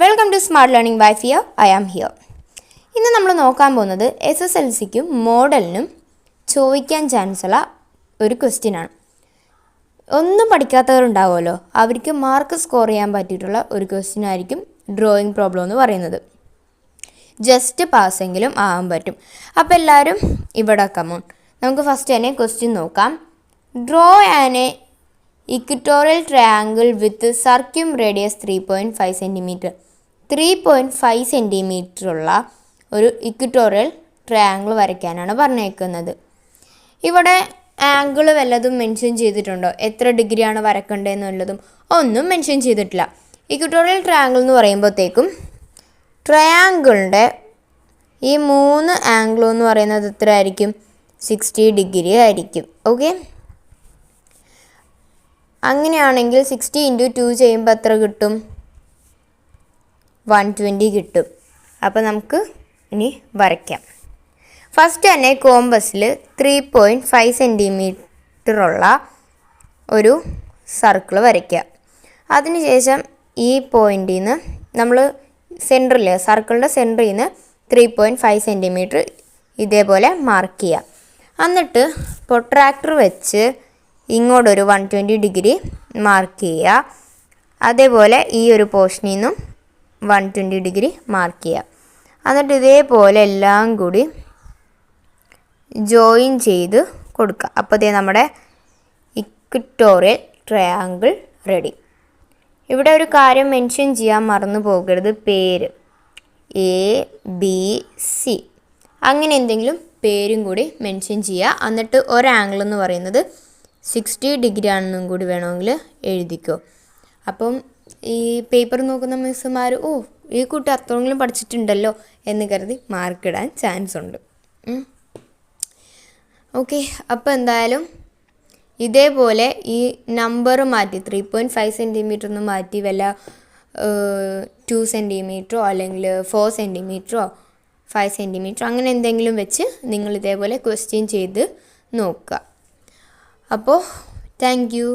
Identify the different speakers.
Speaker 1: Welcome to smart learning by ഫിയ. I am here. ഇന്ന് നമ്മൾ നോക്കാൻ പോകുന്നത് SSLCക്കും മോഡലിനും ചോദിക്കാൻ ചാൻസുള്ള ഒരു ക്വസ്റ്റ്യനാണ്. ഒന്നും പഠിക്കാത്തവരുണ്ടാവുമല്ലോ, അവർക്ക് മാർക്ക് സ്കോർ ചെയ്യാൻ പറ്റിയിട്ടുള്ള ഒരു ക്വസ്റ്റ്യൻ ആയിരിക്കും ഡ്രോയിങ് പ്രോബ്ലം എന്ന് പറയുന്നത്. ജസ്റ്റ് പാസ്സെങ്കിലും ആകാൻ പറ്റും. അപ്പോൾ എല്ലാവരും ഇവിടെ കമോൺ. നമുക്ക് ഫസ്റ്റ് തന്നെ ക്വസ്റ്റ്യൻ നോക്കാം. Draw an equatorial triangle with circumradius 3.5 centimetre. 3.5 centimetre ഉള്ള ഒരു ഇക്വറ്റോറിയൽ ട്രയാങ്കിൾ വരയ്ക്കാനാണ് പറഞ്ഞേക്കുന്നത്. ഇവിടെ ആംഗിൾ വല്ലതും മെൻഷൻ ചെയ്തിട്ടുണ്ടോ? എത്ര ഡിഗ്രിയാണ് വരക്കേണ്ടതെന്നുള്ളതും ഒന്നും മെൻഷൻ ചെയ്തിട്ടില്ല. ഇക്വറ്റോറിയൽ ട്രയാങ്കിൾ എന്ന് പറയുമ്പോഴത്തേക്കും ട്രയാങ്കിളിൻ്റെ ഈ 3 ആംഗിളും എന്ന് പറയുന്നത് എത്ര ആയിരിക്കും? 60 ഡിഗ്രി ആയിരിക്കും. ഓക്കെ, അങ്ങനെയാണെങ്കിൽ 60 × 2 ചെയ്യുമ്പോൾ എത്ര കിട്ടും? 120 കിട്ടും. അപ്പോൾ നമുക്ക് ഇനി വരയ്ക്കാം. ഫസ്റ്റ് തന്നെ കോമ്പസിൽ 3.5 സെൻറ്റിമീറ്റർ ഉള്ള ഒരു സർക്കിൾ വരയ്ക്കുക. അതിനുശേഷം ഈ പോയിൻറ്റിൽ നിന്ന് നമ്മൾ സെൻറ്ററിൽ, സർക്കിളിൻ്റെ സെൻറ്ററിൽ നിന്ന് 3.5 സെൻറ്റിമീറ്റർ ഇതേപോലെ മാർക്ക് ചെയ്യുക. എന്നിട്ട് പ്രൊട്രാക്ടർ വെച്ച് ഇങ്ങോട്ടൊരു 120 ഡിഗ്രി മാർക്ക് ചെയ്യുക. അതേപോലെ ഈ ഒരു പോർഷനിൽ നിന്നും 120 ഡിഗ്രി മാർക്ക് ചെയ്യുക. എന്നിട്ട് ഇതേപോലെ എല്ലാം കൂടി ജോയിൻ ചെയ്ത് കൊടുക്കുക. അപ്പോൾ ഇതേ നമ്മുടെ ഇക്വറ്റോറിയൽ ട്രയാങ്കിൾ റെഡി. ഇവിടെ ഒരു കാര്യം മെൻഷൻ ചെയ്യാൻ മറന്നു പോകരുത്, പേര് ABC അങ്ങനെ എന്തെങ്കിലും പേരും കൂടി മെൻഷൻ ചെയ്യുക. എന്നിട്ട് ഒരു ആംഗിൾ എന്ന് പറയുന്നത് 60 ഡിഗ്രി ആണെന്നും കൂടി വേണമെങ്കിൽ എഴുതിക്കോ. അപ്പം ഈ പേപ്പർ നോക്കുന്ന മിസ്സുമാർ ഈ കുട്ടി അത്രയെങ്കിലും പഠിച്ചിട്ടുണ്ടല്ലോ എന്ന് കരുതി മാർക്കിടാൻ ചാൻസ് ഉണ്ട്. ഓക്കെ, അപ്പോൾ എന്തായാലും ഇതേപോലെ ഈ നമ്പർ മാറ്റി 3.5 സെൻറ്റിമീറ്റർ ഒന്ന് മാറ്റി വല്ല 2 സെൻറ്റിമീറ്ററോ അല്ലെങ്കിൽ 4 സെൻറ്റിമീറ്ററോ 5 സെൻറ്റിമീറ്ററോ അങ്ങനെ എന്തെങ്കിലും വെച്ച് നിങ്ങൾ ഇതേപോലെ ക്വസ്റ്റ്യൻ ചെയ്ത് നോക്കുക. അപ്പോൾ താങ്ക് യു.